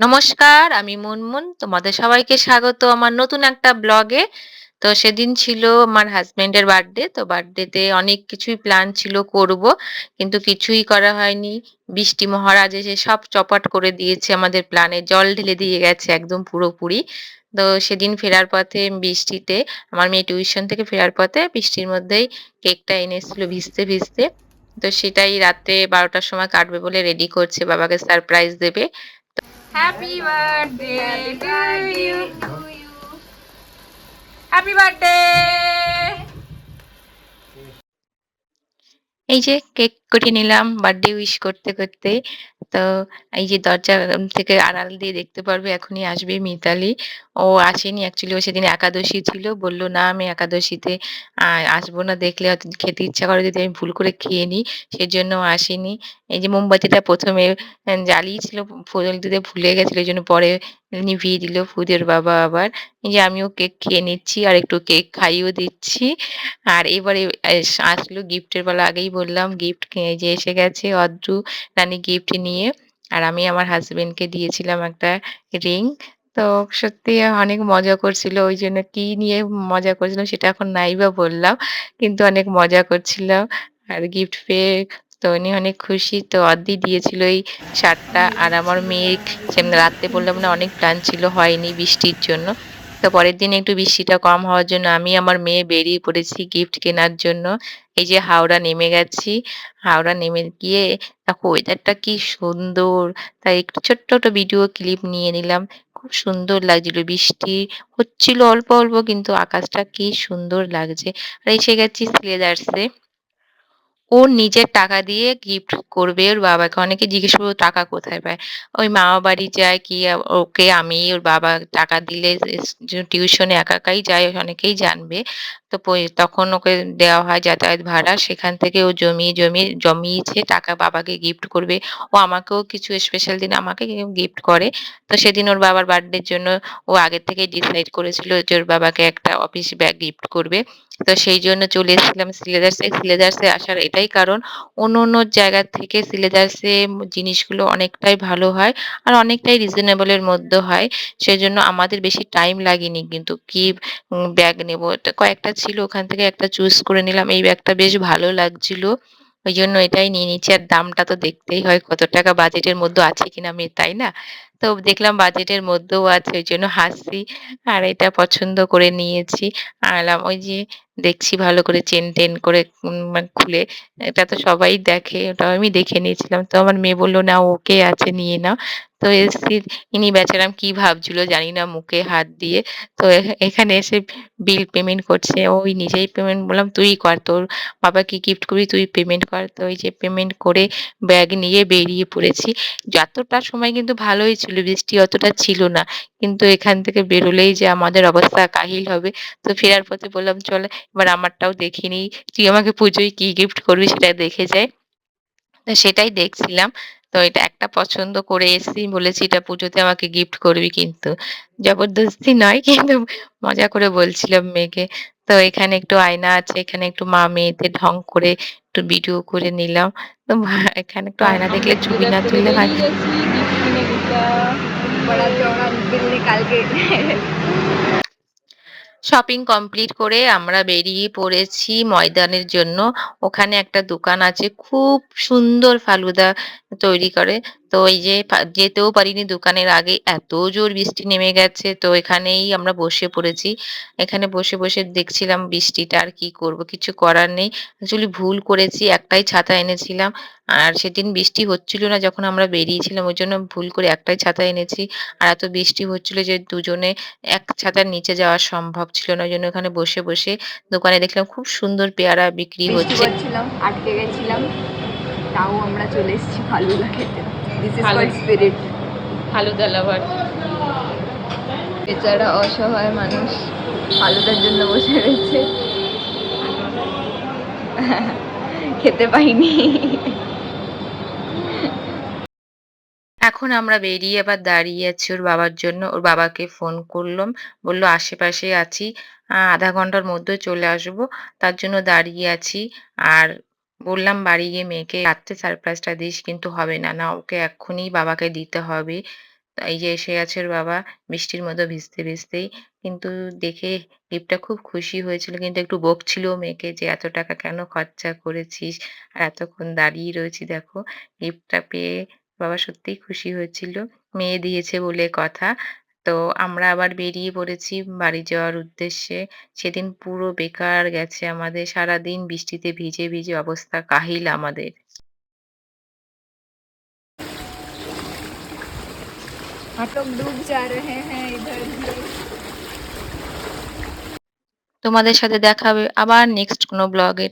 নমস্কার, আমি মুনমুন। তোমাদের সবাইকে স্বাগত আমার নতুন একটা ব্লগে। তো সেদিন ছিল আমার হাসব্যান্ডের বার্থডে। তো বার্থডেতে অনেক কিছুই প্ল্যান ছিল করব। কিন্তু কিছুই করা হয়নি। বৃষ্টি মহারাজ এসে সব চপাট করে দিয়েছে আমাদের প্ল্যানে। জল ঢেলে দিয়ে গেছে একদম পুরোপুরি। তো সেদিন ফেরার পথে বৃষ্টিতে আমার মেয়ে টিউশন থেকে ফেরার পথে বৃষ্টির মধ্যেই কেকটা এনেছিল ভিজতে, ভিজতে। তো সেটাই রাতে 12 টার সময় কাটবে বলে রেডি করছে। বাবাকে সারপ্রাইজ দেবে। Happy birthday Happy to you. birthday to you. Happy birthday. এই যে কেক কেটে নিলাম বার্থডে উইশ করতে, করতে। তো এই যে দরজা থেকে আড়াল দিয়ে দেখতে পারবে এখনই আসবে মিতালি। ও আসেনি অ্যাকচুয়ালি ও সেদিন একাদশী ছিল। বলল, "না আমি একাদশীতে আ আসবো না দেখলে হয়তো খেতে ইচ্ছা করে যদি আমি ভুল করে খেয়ে নিই।" সেজন্য ও আসেনি। এই যে মোমবাতিটা ১ম এ জ্বালিয়েছিল ফুল দিতে ভুলে গেছিল। এজন্য পরে নিভিয়ে দিল ওর বাবা আবার। এই যে আমিও কেক খেয়ে নিচ্ছি আর একটু কেক খাইয়েও দিচ্ছি। আর এবারে আসলো গিফটের পালা। আগেই বললাম গিফট এই যে এসে গেছে অদ্রু রানী গিফট নিয়ে। আর আমি আমার হাসব্যান্ডকে দিয়েছিলাম একটা রিং। তো সত্যি অনেক মজা করছিল। ওইজন্য কি নিয়ে মজা করছিলাম সেটা এখন নাই বা বললাম। কিন্তু অনেক মজা করছিলাম। আর গিফট পেয়ে তো উনি অনেক খুশি। তো অদ্রি দিয়েছিল এই শার্টটা। আর আমার মেয়ে রাত্রে বললাম না অনেক প্ল্যান ছিল হয়নি বৃষ্টির জন্য। তো পরের দিন একটু বৃষ্টিটা কম হওয়ার জন্য আমি আমার মেয়ে বেরিয়ে পড়েছি গিফট কেনার জন্য। এই যে হাওড়া নেমে গেছি। হাওড়া নেমে গিয়ে দেখো ওয়েদারটা কি সুন্দর। তাই একটু ছোট্ট একটা ভিডিও ক্লিপ নিয়ে নিলাম। খুব সুন্দর লাগছিল। বৃষ্টি হচ্ছিল অল্প, অল্প কিন্তু আকাশটা কি সুন্দর লাগছে। আর এসে গেছি সিলেদার্সে। ও নিজের টাকা দিয়ে গিফট করবে ওর বাবাকে। অনেকে জিজ্ঞেস করবে ও টাকা কোথায় পায়? ওই মামা বাড়ি যায় কি ওকে আমি ওর বাবা টাকা দিলে টিউশনে একা একাই যায় অনেকেই জানবে। তো তখন ওকে দেওয়া হয় যাতায়াত ভাড়া। সেখান থেকে ও জমিয়ে, জমিয়ে জমিয়েছে টাকা বাবাকে গিফট করবে। ও আমাকেও কিছু স্পেশাল দিনে আমাকে গিফট করে। তো সেদিন ওর বাবার বার্থডের জন্য ও আগের থেকেই ডিসাইড করেছিল যে ওর বাবাকে একটা অফিস ব্যাগ গিফট করবে। তো সেইজন্য চলে এসেছিলাম সিলেদার্সে। সিলেদার্সে আসার এটাই কারণ অন্য জায়গা থেকে সিলেদার্সে জিনিসগুলো অনেকটাই ভালো হয়। আর অনেকটাই রিজনেবল এর মধ্যে হয়। সেজন্য আমাদের বেশি টাইম লাগেনি কিন্তু কি ব্যাগ নেবো। এটা কয়েকটা ছিল ওখান থেকে একটা চুজ করে নিলাম। এই ব্যাগটা বেশ ভালো লাগছিল। ওইজন্য এটাই নিয়ে নিচ্ছি। আর দামটা তো দেখতেই হয় কত টাকা বাজেটের মধ্যে আছে কিনা মেয়ের, তাই না? তো দেখলাম বাজেটের মধ্যেও আছে ওইজন্য হাসছি। আর এটা পছন্দ করে নিয়েছি। আনলাম ওই যে দেখছি ভালো করে চেন-টেন করে মানে খুলে। এটা তো সবাই দেখে, ওটাও আমি দেখে নিয়েছিলাম। তো আমার মেয়ে বলল, "না ওকে আছে নিয়ে নাও।" তো এসছি ইনি বেচারাম কি ভাবছিল জানি না মুখে হাত দিয়ে। তো এখানে এসে বিল পেমেন্ট করছে। ওই নিজেই পেমেন্ট বললাম, "তুই কর। তোর বাবাকে গিফট করবি তুই পেমেন্ট কর।" তো ওই যে পেমেন্ট করে ব্যাগ নিয়ে বেরিয়ে পড়েছি। যতটা সময় কিন্তু ভালোই ছিল, বৃষ্টি অতটা ছিল না। কিন্তু এখান থেকে বেরোলেই যে আমাদের অবস্থা কাহিল হবে। তো ফেরার পথে বললাম, "চল এবার আমারটাও দেখে নিই। তুই আমাকে পুজোয় কি গিফট করবি সেটা দেখে যাই।" তো সেটাই দেখছিলাম। তো এটা একটা পছন্দ করে এসেছি। বলেছি, "এটা পুজোতে আমাকে গিফট করবি কিন্তু।" জবরদস্তি নয় কিন্তু মজা করে বলছিলাম মেয়েকে। তো এখানে একটু আয়না আছে। এখানে একটু মা-মেয়েতে ঢং করে একটু ভিডিও করে নিলাম। তো এখানে একটু আয়না আমরা দেখলে ছবি সিলেদার না থেকে তুললে হয়। বেরিয়ে গেছি গিফট কিনে নিলাম। বড়া চওড়া দিল্লি কালকে। শপিং কমপ্লিট করে আমরা বেরিয়ে পড়েছি ময়দানের জন্য। ওখানে একটা দোকান আছে খুব সুন্দর ফালুদা তৈরি করে। তো এই যে যেতেও পারিনি দোকানের আগে এত জোর বৃষ্টি নেমে গেছে। তো এখানেই আমরা বসে পড়েছি। এখানে বসে, বসে দেখছিলাম বৃষ্টিটা আর কি করব কিছু করার নেই। অ্যাকচুয়ালি ভুল করেছি একটাই ছাতা এনেছিলাম। আর সেদিন বৃষ্টি হচ্ছিল না যখন আমরা বেরিয়েছিলাম ওইজন্য ভুল করে একটাই ছাতা এনেছি। আর এত বৃষ্টি হচ্ছিল যে দুজনে এক ছাতার নিচে যাওয়া সম্ভব ছিল না। ওইজন্য ওখানে বসে, বসে দোকানে দেখলাম খুব সুন্দর পেয়ারা বিক্রি বৃষ্টি হচ্ছে। পড়ছিলাম, আটকে গেছিলাম। তাও আমরা চলে এসেছি ফালুদা খেতে। This is Falu called spirit. Falooda lover. বেচারা অসহায় মানুষ ফালুদার জন্য বসে রয়েছে, খেতে পাইনি। এখন আমরা বেরিয়ে আবার দাঁড়িয়ে আছি ওর বাবার জন্য। ওর বাবাকে ফোন করলাম। বলল আশেপাশেই আছি। ০.৫ ঘন্টার মধ্যে চলে আসবো। তার জন্য দাঁড়িয়ে আছি। আর বললাম বাড়ি গিয়ে মেয়েকে রাত্রে সারপ্রাইজটা দিস কিন্তু হবে না। না ওকে এক্ষুনি বাবাকে দিতে হবে। এই যে এসে গেছে ওর বাবা বৃষ্টির মধ্যে ভিজতে, ভিজতেই। কিন্তু দেখে গিফটটা খুব খুশি হয়েছিল। কিন্তু একটু বকছিলও মেয়েকে যে, "এত টাকা কেন খরচা করেছিস? আর এতক্ষণ দাঁড়িয়ে রয়েছি দেখো।" গিফটটা পেয়ে বাবা সত্যিই খুশি হয়েছিল। মেয়ে দিয়েছে বলে কথা। তো আমরা আবার বেরিয়ে পড়েছি বাড়ি যাওয়ার উদ্দেশ্যে। সেদিন পুরো বেকার গেছে আমাদের। সারাদিন বৃষ্টিতে ভিজে, ভিজে অবস্থা কাহিল আমাদের। आप लोग डूब जा रहे हैं इधर भी। তোমাদের সাথে দেখা হবে আবার নেক্সট কোনো ব্লগে।